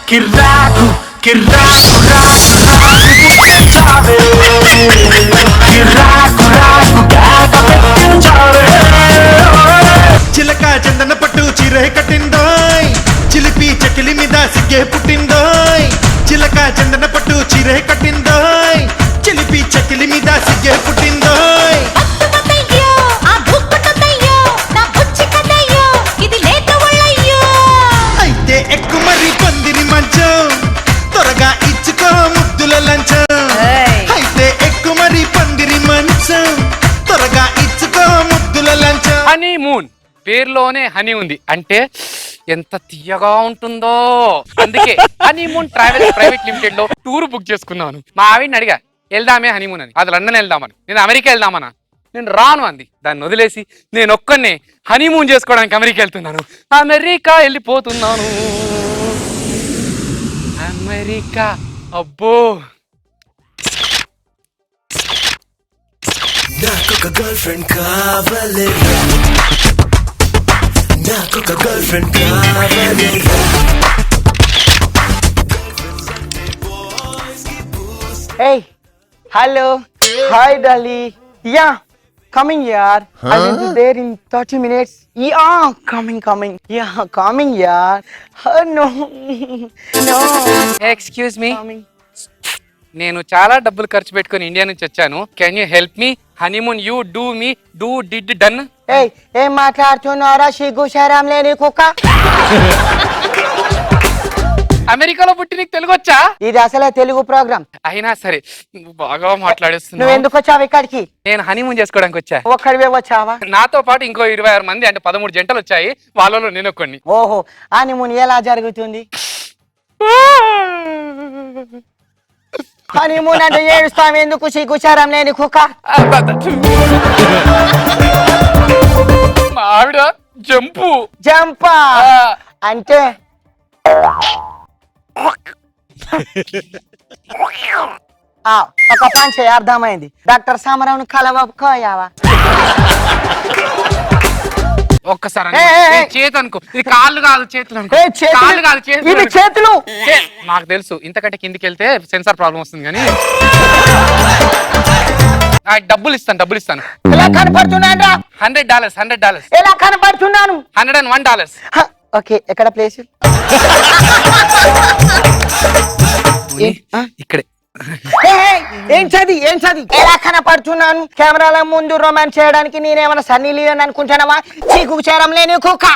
కిర్రాకు కిర్రాకు రాకు రాకు పుట్టించావే కిర్రాకు రాకు కేక పెట్టించావే చిలక చందన పట్టు చీరే కట్టిందోయ్ చిలిపి చకిలి మీద సిగ్గే పుట్టిందోయ్ చిలక చందన పట్టు చీరే కట్టిందోయ్ చిలిపి చకిలి మీద సిగ్గే పుట్టిందోయ్ అయితే ఎక్కు మరి పందిరి మంచం త్వరగా ఇచ్చుకో ముద్దుల లంచం అయితే ఎక్కు మరి పందిరి మంచం త్వరగా ఇచ్చుకో ముద్దుల లంచం. హనీమూన్ పేరులోనే హనీ ఉంది అంటే ఎంత తీయగా ఉంటుందో. అందుకే హనీమూన్ ట్రావెల్స్ ప్రైవేట్ లిమిటెడ్ లో టూర్ బుక్ చేసుకున్నాను. మా ఆవిడని అడిగా వెళ్దామే హనీమూన్ అని. అది లండన్ వెళ్దామని, నేను అమెరికా వెళ్దామన్నా. నేను రాను అంది. దాన్ని వదిలేసి నేను ఒక్కనే హనీమూన్ చేసుకోవడానికి అమెరికా వెళ్తున్నాను. అమెరికా వెళ్ళిపోతున్నాను. అమెరికా అబ్బో. నాకొక గర్ల్ ఫ్రెండ్ కావాలి నాకొక గర్ల్ ఫ్రెండ్ కావాలి Hey, hello, hi Dolly. Yeah, coming here. I will be there in 30 minutes. Yeah, coming. Yeah, coming here. No, no. Excuse me, Coming. నేను చాలా డబ్బులు ఖర్చు పెట్టుకుని ఇండియా నుంచి వచ్చాను. Can you help me? Honeymoon you do me do did done. Hey, ఏం మాట్లాడుతున్నారా సిగ్గు శరం లేని కుక్క? అమెరికాలో పుట్టి నీకు తెలుగు వచ్చా? ఇది అసలే తెలుగు ప్రోగ్రామ్. అయినా సరే నువ్వు బాగా మాట్లాడేస్తున్నావు. నువ్వు ఎందుకు వచ్చావు ఇక్కడికి? నేను హనీమూన్ చేసుకోవడానికి వచ్చా. ఒక్కడివే వచ్చావా? నాతో పాటు ఇంకో 26 మంది అంటే 13 జంటలు వచ్చాయి. వాళ్ళలో నేను కొన్ని. ఓహో, హనీమూన్ ఎలా జరుగుతుంది? హనీమూన్ అంటే ఏడుస్తాం ఎందుకు సిగ్గు శరం లేని కుక్క? మా ఆవిడ జంపు జంపా అంటే ఒక పంచ అర్థమైంది. డాక్టర్ సామరావును కలవకోయావా? ఒక్కసారి ఏ, ఏ, ఏ. చేతి అనుకో, ఇది కాళ్ళు కాదు చేతులు అనుకో. ఏ, చేతులు? కాళ్ళు కాదు చేతులు ఇది అనుకో. చేతులు. నాకు తెలుసు, ఇంతకంటే కిందికి వెళ్తే సెన్సార్ ప్రాబ్లం వస్తుంది. కానీ డబ్బులు ఇస్తాను. ఎలా కనపడుతున్నాడా? $100. ఎలా కనపడుతున్నాను? $101. ఓకే, ఎక్కడ ప్లేస్? ఇక్కడే. ఏం చది ఎలా కనపడుతున్నాను? కెమెరాల ముందు రొమాన్స్ చేయడానికి నేనేమన్నా సన్నీ లియోన్ అనుకుంటున్నావా? చీకు చేరం లేని కుక్క.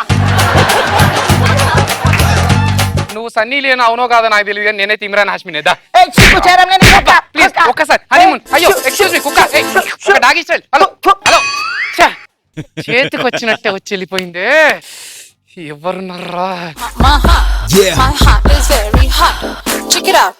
నువ్వు సన్నీ లియోన్ అవునో కాదో నాకు తెలియదు, కానీ నేనైతే ఇమ్రాన్ హాష్మినే. దా చీకు చేరం లేని కుక్క. ప్లీజ్ ఒక్కసారి హనీమూన్. అయ్యో ఎక్స్క్యూజ్ మీ కుక్క. ఒక డాగ్ ఇచ్చాడు. హలో చేతికి వచ్చినట్టే వచ్చి వెళ్ళిపోయిందే. ఎవరున్నారా? My heart is very hot. Check it out.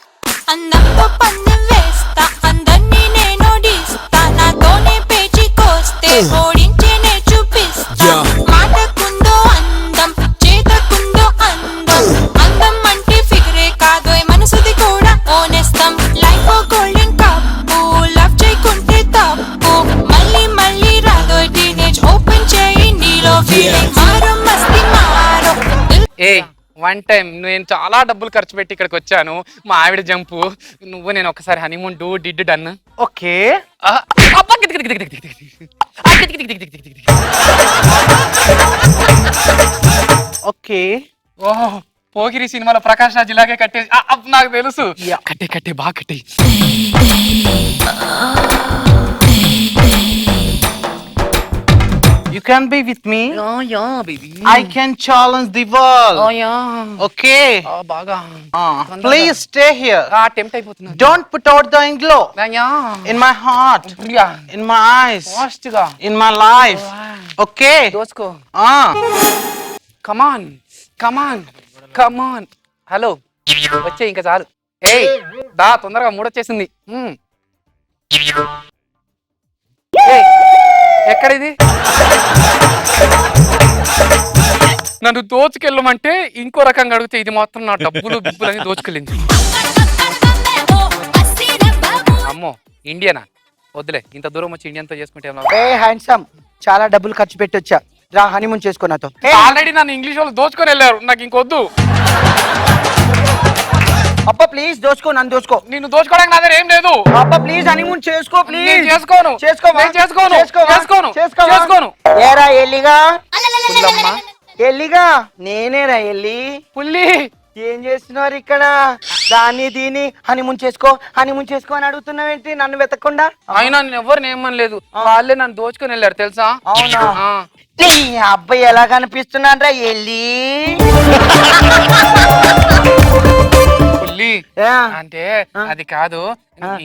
అందంతో పందెం వేస్తా, అందర్నీ నేను ఓడిస్తా, నాతోనే పేచి కోస్తే ఓడించేనే చూపిస్తా. మాటకుందో అందం, చేతకుందో అందం, అందం అంటే ఫిగరే కాదు మనసుది కూడా ఓనేస్తాం. లైఫ్ గోల్డెన్ కప్పు, లవ్ చేయకుంటే తప్పు, మళ్ళీ రాదో టీనేజ్ ఓపెన్ చేయి నీలో ఫీలింగ్. మారో మస్తి మారో. ఏ వన్ టైం నేను చాలా డబ్బులు ఖర్చు పెట్టి ఇక్కడికి వచ్చాను. మా ఆవిడ జంపు, నువ్వు నేను ఒకసారి honeymoon do did done. Okay, okay. ఓహో, పోకిరి సినిమాలో ప్రకాష్ రాజ్ ఇలాగే కట్టే. నాకు తెలుసు. కట్టే బాగా కట్టే. You can be with me. Yeah, baby. I can challenge the world. Oh, yeah. Okay. బాగా. Please stay here. టెంప్ట్ అయిపోతున్నా. Don't put out the glow Yeah. in my heart, in my eyes, Fast గా. in my life. Okay. దోచుకో. Ah. Come on. Hello, వచ్చే ఇంకా చాలు. ఏయ్ దా, తొందరగా మూడొచ్చేసింది. ఏయ్ ఎక్కడిది? నన్ను దోచుకెళ్ళమంటే ఇంకో రకంగా అడిగితే ఇది మాత్రం నా డబ్బులు అని దోచుకెళ్ళింది. అమ్మో, ఇండియనా? వద్దులే, ఇంత దూరం వచ్చి ఇండియన్తో చేసుకుంటే హ్యాండ్సమ్, చాలా డబ్బులు ఖర్చు పెట్టొచ్చా. రా హనీమూన్ చేసుకో నాతో. ఆల్రెడీ నన్ను ఇంగ్లీష్ వాళ్ళు దోచుకొని వెళ్ళారు, నాకు ఇంకొద్దు. అబ్బా ప్లీజ్ దోచుకో, నన్ను దోచుకో. నిన్ను దోచుకోవడానికి నా దగ్గర ఏం లేదు. అబ్బా ప్లీజ్ హనీమూన్ చేసుకో ప్లీజ్. నేను చేసుకోను. చేసుకోవా? నేను చేసుకోను. చేసుకోవా? చేసుకోను. చేసుకోవా? చేసుకోను. ఏరా ఎల్లిగా, పుల్లమ్మ. ఎల్లిగా నేనేరా ఎల్లి. పుల్లి ఏం చేస్తున్నారు ఇక్కడ? దాన్ని దీని హనీమూన్ చేసుకో హనీమూన్ చేసుకో అని అడుగుతున్నావేంటి నన్ను వెతకుండా? అయినా నేను ఎవరిని ఏమనలేదు, వాళ్ళే నన్ను దోచుకొని వెళ్ళారు తెలుసా. అవునా? ఆ. నీ అబ్బాయి ఎలా కనిపిస్తున్నాడ్రా ఎల్లి? పుల్లి ఆ. అంటే అది కాదు,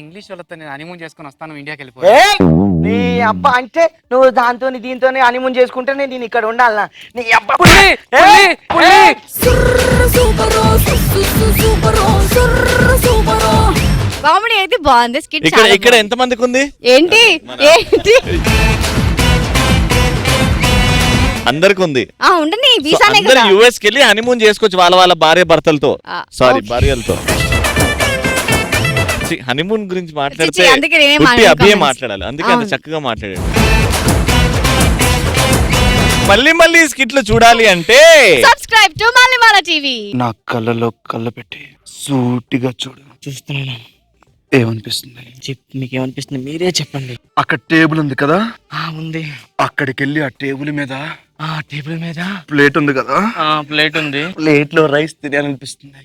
ఇంగ్లీష్ వాళ్ళతో నేను హనీమూన్ చేసుకొని వస్తాను, ఇండియాకి వెళ్ళిపో. ఏయ్! నీ అబ్బా అంటే నువ్వు దాంతో దీంతో హనీమూన్ చేసుకుంటేనే నేను ఇక్కడ ఉండాలనా? నీ అబ్బా పుల్లి పుల్లి పుల్లి కామెడీ అయితే బాగుంది. స్కిట్ ఇక్కడ ఇక్కడ ఎంత మందికి ఉంది? ఏంటి ఏంటి అందరికి ఉంది. ఉండని వీసానే అందరు కదా. యుఎస్ కి వెళ్ళి హనీమూన్ చేసుకోవచ్చు వాళ్ళ భార్య భర్తలతో. Sorry okay. భార్యలతో. హనీమూన్ గురించి మాట్లాడితే అందుకే నేనే పుట్టి అభియే comments. మాట్లాడాలి, అందుకే అంత చక్కగా మాట్లాడాడు. మళ్ళీ మళ్ళీ స్కిట్లు చూడాలి అంటే సబ్స్క్రైబ్ టు మల్లెమాల టీవీ. నా కళ్ళలో కళ్ళ పెట్టి సూటిగా చూడు. చూస్తున్నాను. ఏమనిపిస్తుంది? మీకేమనిపిస్తుంది మీరే చెప్పండి. అక్కడ టేబుల్ ఉంది కదా, ఉంది. అక్కడికి వెళ్ళి ఆ టేబుల్ మీద టేబుల్ మీద ప్లేట్ ఉంది కదా, ప్లేట్ ఉంది. ప్లేట్ లో రైస్ తినాలనిపిస్తుంది.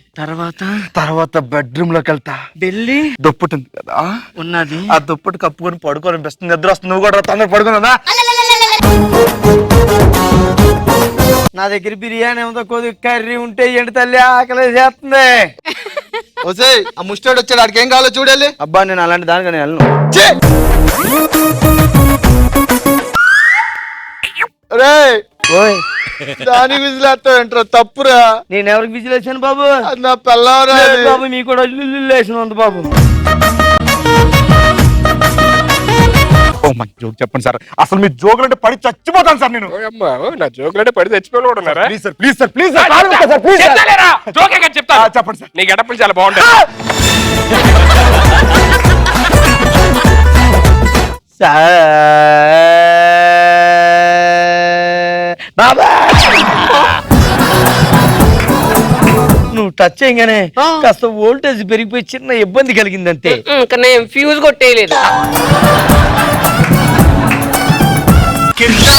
తర్వాత బెడ్రూమ్ లోకి వెళ్తా, వెళ్ళి దుప్పటి ఉంది కదా ఉన్నది, ఆ దుప్పటి కప్పుకొని పడుకోనిపిస్తుంది. నిద్ర వస్తుంది. నువ్వు కూడా తొందర పడుకున్నా. నా దగ్గర బిర్యానీ ఉందో కొద్ది కర్రీ ఉంటే ఏంటి తల్లి ఆకలి చేస్తుంది. ఆ ముస్టాడు వచ్చాడు, ఆడికి ఏం కావాలో చూడాలి. అబ్బా నేను అలాంటి దానిగా నేను వెళ్ళను. ఓయ్ దాని విజిలేస్తావు తప్పురా. నేను ఎవరికి విజిలేసాను బాబు? నా పిల్లవరా బాబు మీకు కూడా వేసిన బాబు. జోక్ చెప్పండి సార్. అసలు మీ జోకులు అంటే పడి చచ్చిపోతాను సార్ నేను. నా జోకులంటే పడి చచ్చిపోతున్నారా? Please sir, please sir, please sir, sir, please sir. జోకే కదా చెప్తా. చెప్పండి సార్. నీ గడపలు చాలా బాగుంటాయి. బాబా నువ్వు టచ్ చేయగానే కాస్త వోల్టేజ్ పెరిగిపోయి చిన్న ఇబ్బంది కలిగిందంతే. ఫ్యూజ్ కొట్టేయలేదు. కిర్రా